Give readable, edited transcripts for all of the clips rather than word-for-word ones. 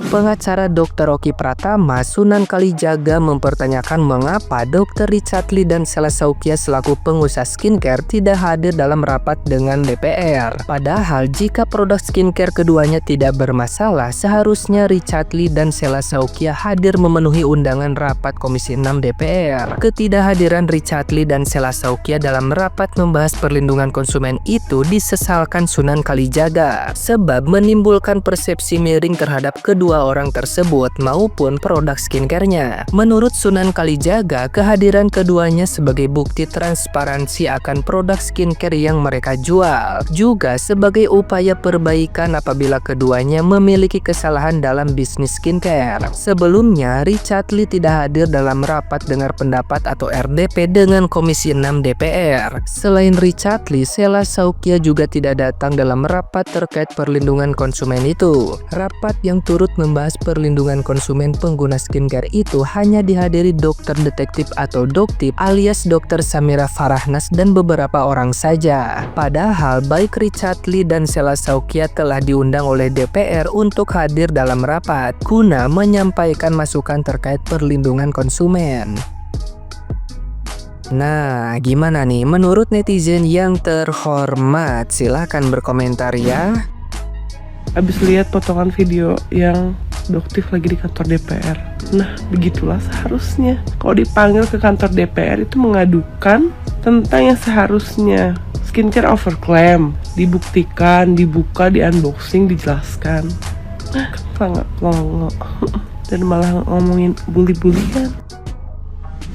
Pengacara Dr. Oki Pratama, Sunan Kalijaga mempertanyakan mengapa Dr. Richard Lee dan Sela Saukia selaku pengusaha skincare tidak hadir dalam rapat dengan DPR. Padahal jika produk skincare keduanya tidak bermasalah, seharusnya Richard Lee dan Sela Saukia hadir memenuhi undangan rapat Komisi 6 DPR. Ketidakhadiran Richard Lee dan Sela Saukia dalam rapat membahas perlindungan konsumen itu disesalkan Sunan Kalijaga, sebab menimbulkan persepsi miring terhadap kedua orang tersebut maupun produk skincare-nya. Menurut Sunan Kalijaga, kehadiran keduanya sebagai bukti transparansi akan produk skincare yang mereka jual, juga sebagai upaya perbaikan apabila keduanya memiliki kesalahan dalam bisnis skincare. Sebelumnya, Richard Lee tidak hadir dalam rapat dengar pendapat atau RDP dengan Komisi 6 DPR. Selain Richard Lee, Sela Saukia juga tidak datang dalam rapat terkait perlindungan konsumen itu. Rapat yang turut membahas perlindungan konsumen pengguna skincare itu hanya dihadiri dokter detektif atau doktip alias Dr. Samira Farahnas dan beberapa orang saja. Padahal baik Richard Lee dan Sela Saukia telah diundang oleh DPR untuk hadir dalam rapat guna menyampaikan masukan terkait perlindungan konsumen. Nah, gimana nih menurut netizen yang terhormat? Silahkan berkomentar ya. Abis lihat potongan video yang doktif lagi di kantor DPR. Nah, begitulah seharusnya. Kalau dipanggil ke kantor DPR itu mengadukan tentang yang seharusnya skincare overclaim, dibuktikan, dibuka, di unboxing, dijelaskan. Nah, sangat longo. Dan malah ngomongin bully-bulian.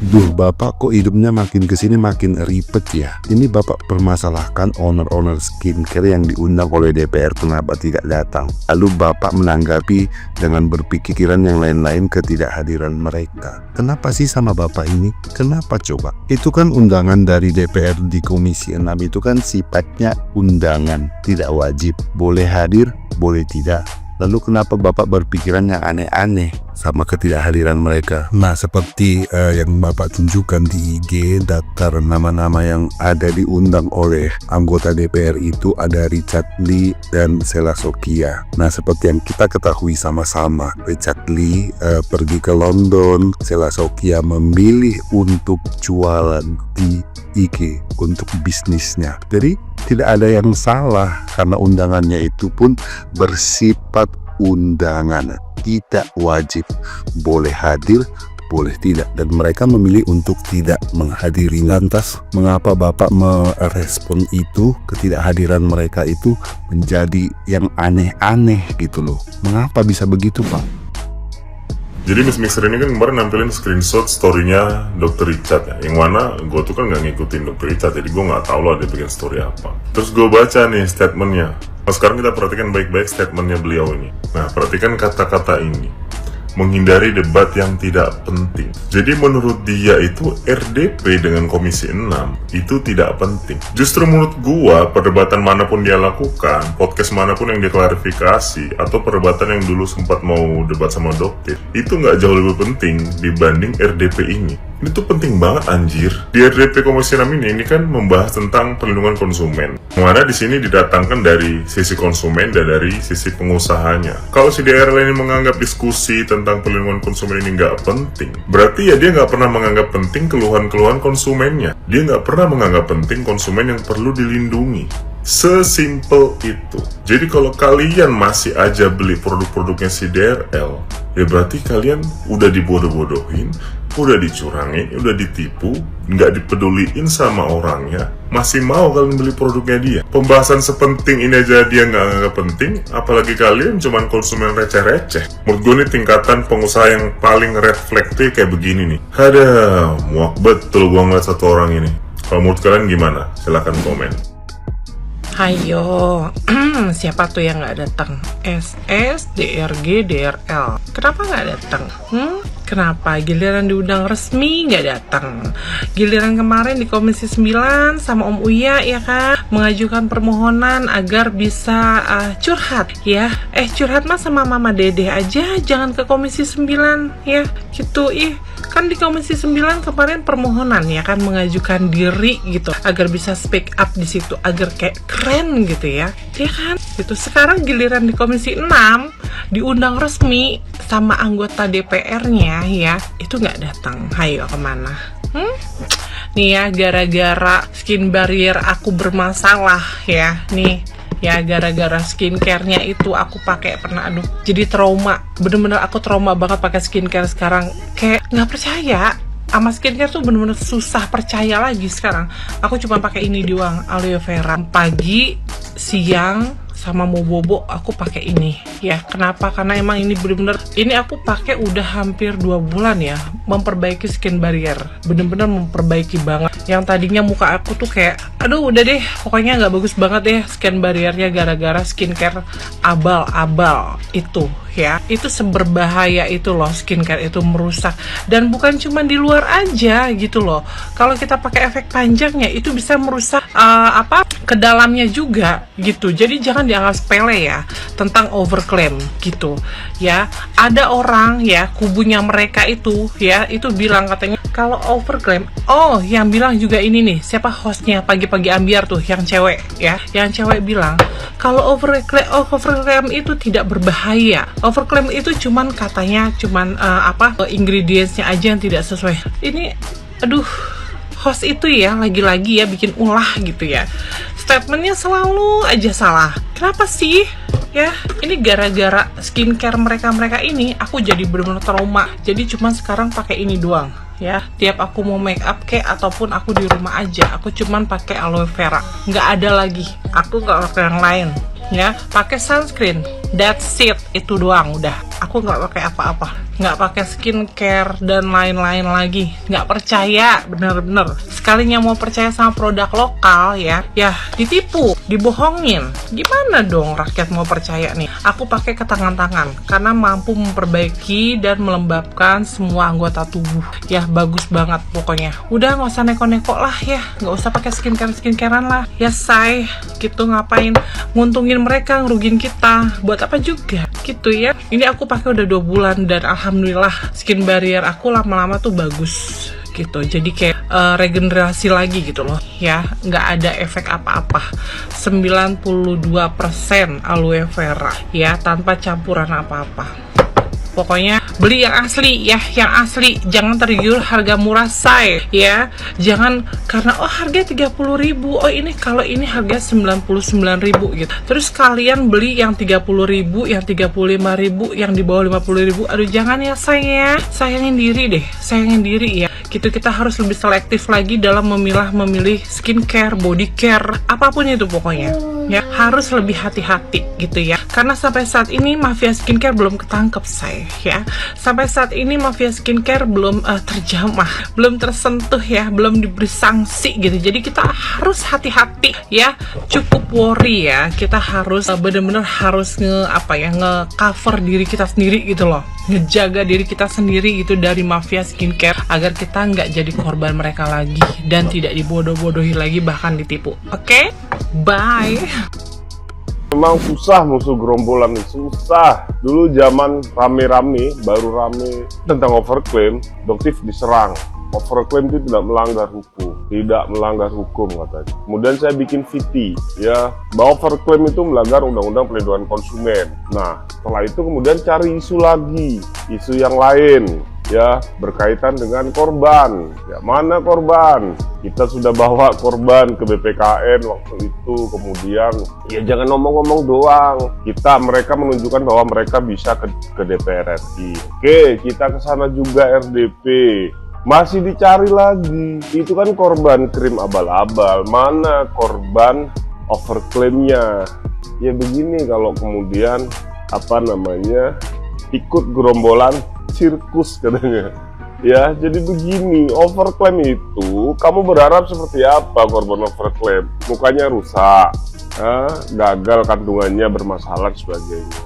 Duh, Bapak kok hidupnya makin kesini makin ribet ya. Ini Bapak permasalahkan owner-owner skincare yang diundang oleh DPR kenapa tidak datang. Lalu Bapak menanggapi dengan berpikiran yang lain-lain ketidakhadiran mereka. Kenapa sih sama Bapak ini? Kenapa coba? Itu kan undangan dari DPR di Komisi 6 itu kan sifatnya undangan, tidak wajib. Boleh hadir, boleh tidak. Lalu kenapa Bapak berpikiran yang aneh-aneh sama ketidakhadiran mereka? Nah, seperti yang Bapak tunjukkan di IG, daftar nama-nama yang ada diundang oleh anggota DPR itu ada Richard Lee dan Sela Saukia. Nah, seperti yang kita ketahui sama-sama, Richard Lee pergi ke London, Sela Saukia memilih untuk jualan di IG untuk bisnisnya. Jadi tidak ada yang salah karena undangannya itu pun bersifat undangan, tidak wajib. Boleh hadir, boleh tidak, dan mereka memilih untuk tidak menghadiri. Lantas mengapa Bapak merespon itu, ketidakhadiran mereka itu menjadi yang aneh-aneh gitu loh? Mengapa bisa begitu, Pak? Jadi Miss Mixer ini kan kemarin nampilin screenshot story-nya Dr. Richard ya, yang mana gue tuh kan gak ngikutin Dr. Richard, jadi gue gak tahu lah dia bikin story apa. Terus gue baca nih statementnya. Nah, sekarang kita perhatikan baik-baik statementnya beliau ini. Nah, perhatikan kata-kata ini. Menghindari debat yang tidak penting. Jadi menurut dia itu RDP dengan Komisi 6 itu tidak penting. Justru menurut gua, perdebatan manapun dia lakukan, podcast manapun yang dia klarifikasi, atau perdebatan yang dulu sempat mau debat sama dokter, itu nggak jauh lebih penting dibanding RDP ini. Ini tuh penting banget anjir. Di RDP Komisi 6 ini kan membahas tentang perlindungan konsumen. Mana di sini didatangkan dari sisi konsumen dan dari sisi pengusahanya. Kalau si DRL ini menganggap diskusi tentang perlindungan konsumen ini nggak penting, berarti ya dia nggak pernah menganggap penting keluhan-keluhan konsumennya. Dia nggak pernah menganggap penting konsumen yang perlu dilindungi. Sesimpel itu. Jadi kalau kalian masih aja beli produk-produknya si DRL, ya berarti kalian udah dibodoh-bodohin, udah dicurangi, udah ditipu, nggak dipeduliin sama orangnya, masih mau kalian beli produknya dia. Pembahasan sepenting ini aja dia nggak anggap penting, apalagi kalian cuman konsumen receh-receh. Menurut gue nih tingkatan pengusaha yang paling red flag tuh kayak begini nih. Ada muak betul gue ngeliat satu orang ini. Kalau menurut kalian gimana? Silahkan komen. Hayo, siapa tuh yang nggak datang? SS, DRG, DRL. Kenapa nggak datang? Kenapa? Giliran diundang resmi nggak datang. Giliran kemarin di Komisi 9 sama Om Uya ya kan, mengajukan permohonan agar bisa curhat ya. Curhat mah sama Mama Dede aja, jangan ke Komisi 9 ya. Gitu kan di Komisi 9 kemarin permohonan ya kan, mengajukan diri gitu agar bisa speak up di situ, agar kayak keren gitu ya kan gitu. Sekarang giliran di Komisi 6 diundang resmi sama anggota DPR-nya ya, itu nggak datang. Hayo kemana? Nih ya, gara-gara skin barrier aku bermasalah ya nih ya, gara-gara skincare-nya itu aku pakai pernah, aduh jadi trauma, bener-bener aku trauma banget pakai skincare sekarang. Kayak nggak percaya sama skincare tuh, bener-bener susah percaya lagi sekarang. Aku cuma pakai ini doang, aloe vera. Pagi, siang, sama mau bobo aku pakai ini ya. Kenapa? Karena emang ini bener-bener, ini aku pakai udah hampir 2 bulan ya, memperbaiki skin barrier, bener-bener memperbaiki banget. Yang tadinya muka aku tuh kayak aduh udah deh pokoknya nggak bagus banget deh skin barriernya, gara-gara skincare abal-abal itu ya. Itu seberbahaya itu loh, skincare itu merusak. Dan bukan cuma di luar aja gitu loh, kalau kita pakai efek panjangnya itu bisa merusak ke dalamnya juga gitu. Jadi jangan dianggap sepele ya tentang overclaim gitu ya. Ada orang ya, kubunya mereka itu ya, itu bilang katanya kalau overclaim, yang bilang juga ini nih, siapa hostnya pagi-pagi ambiar tuh, yang cewek ya, yang cewek bilang kalau overclaim itu tidak berbahaya. Overclaim itu cuman katanya ingredientsnya aja yang tidak sesuai. Ini aduh, host itu ya lagi-lagi ya bikin ulah gitu ya, statementnya selalu aja salah. Kenapa sih ya? Ini gara-gara skincare mereka ini aku jadi bener-bener trauma. Jadi cuman sekarang pakai ini doang ya. Tiap aku mau make up ataupun aku di rumah aja, aku cuman pakai aloe vera, nggak ada lagi. Aku nggak pakai yang lain ya. Pakai sunscreen, that's it, itu doang udah. Aku nggak pakai apa-apa, nggak pakai skincare dan lain-lain lagi. Nggak percaya, bener-bener. Sekalinya mau percaya sama produk lokal ya ditipu, dibohongin. Gimana dong rakyat mau percaya nih? Aku pakai ke tangan-tangan karena mampu memperbaiki dan melembabkan semua anggota tubuh ya. Bagus banget pokoknya. Udah nggak usah neko-neko lah ya, nggak usah pakai skincarean lah ya say gitu. Ngapain nguntungin mereka, ngerugin kita, buat apa juga gitu ya. Ini aku pakai udah 2 bulan dan alhamdulillah skin barrier aku lama-lama tuh bagus gitu. Jadi kayak regenerasi lagi gitu loh ya, nggak ada efek apa-apa. 92% aloe vera ya, tanpa campuran apa-apa. Pokoknya beli yang asli ya, yang asli. Jangan tergiur harga murah say ya. Jangan karena harga 30.000, ini kalau ini harga 99.000 gitu. Terus kalian beli yang 30.000, yang 35.000, yang di bawah 50.000. Aduh jangan ya say ya. Sayangin diri deh, sayangin diri ya. Gitu, kita harus lebih selektif lagi dalam memilih skincare, body care, apapun itu pokoknya ya. Harus lebih hati-hati gitu ya. Karena sampai saat ini mafia skincare belum ketangkep say ya. Sampai saat ini mafia skincare belum terjamah, belum tersentuh ya, belum diberi sanksi gitu. Jadi kita harus hati-hati ya. Cukup worry ya, kita harus bener-bener harus nge-cover diri kita sendiri gitu loh, ngejaga diri kita sendiri gitu dari mafia skincare, agar kita nggak jadi korban mereka lagi dan tidak dibodoh-bodohi lagi, bahkan ditipu. Oke? Bye. Memang susah musuh gerombolan, susah. Dulu zaman rame-rame, baru rame tentang overclaim, Doktif diserang. Overclaim itu tidak melanggar hukum katanya. Kemudian saya bikin VT ya, bahwa overclaim itu melanggar undang-undang pelindungan konsumen. Nah, setelah itu kemudian cari isu lagi, isu yang lain ya, berkaitan dengan korban. Ya, mana korban? Kita sudah bawa korban ke BPKN waktu itu. Kemudian ya jangan ngomong-ngomong doang. Mereka menunjukkan bahwa mereka bisa ke DPR RI. Oke, kita ke sana juga RDP. Masih dicari lagi. Itu kan korban krim abal-abal. Mana korban overclaimnya? Ya begini kalau kemudian ikut gerombolan sirkus katanya. Ya, jadi begini, overclaim itu kamu berharap seperti apa korban overclaim? Mukanya rusak, gagal kandungannya bermasalah dan sebagainya.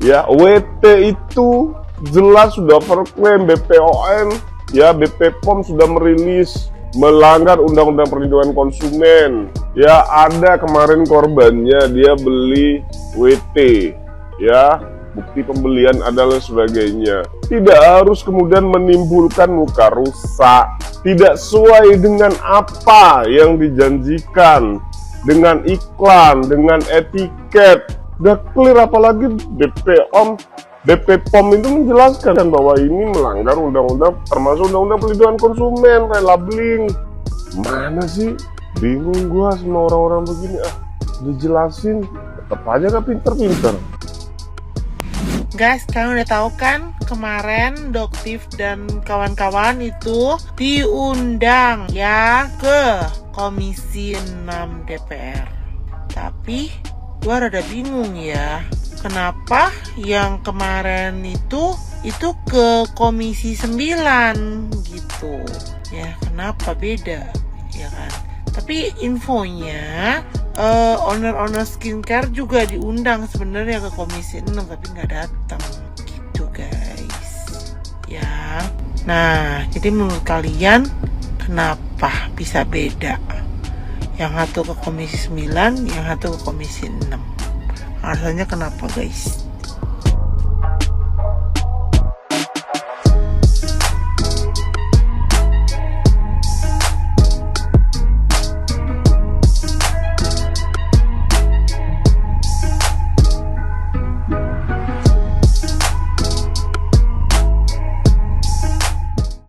Ya, WT itu Jelas sudah overclaim. BPOM, ya BPOM sudah merilis melanggar Undang-Undang Perlindungan Konsumen. Ya, ada kemarin korbannya, dia beli WT, ya, bukti pembelian adalah sebagainya. Tidak harus kemudian menimbulkan muka rusak, tidak sesuai dengan apa yang dijanjikan, dengan iklan, dengan etiket. Udah clear, apalagi BPOM itu menjelaskan bahwa ini melanggar undang-undang, termasuk Undang-Undang Perlindungan Konsumen, relabeling. Mana sih? Bingung gua sama orang-orang begini. Dijelasin, tetap aja gak pinter-pinter. Guys, kalian udah tahu kan kemarin Doktif dan kawan-kawan itu diundang ya ke Komisi 6 DPR. Tapi gua rada bingung ya, kenapa yang kemarin itu ke Komisi 9 gitu. Ya, kenapa beda? Ya kan? Tapi infonya owner skincare juga diundang sebenarnya ke Komisi 6 tapi nggak datang gitu guys ya. Nah, jadi menurut kalian kenapa bisa beda? Yang satu ke Komisi 9, yang satu ke Komisi 6. Alasannya kenapa guys?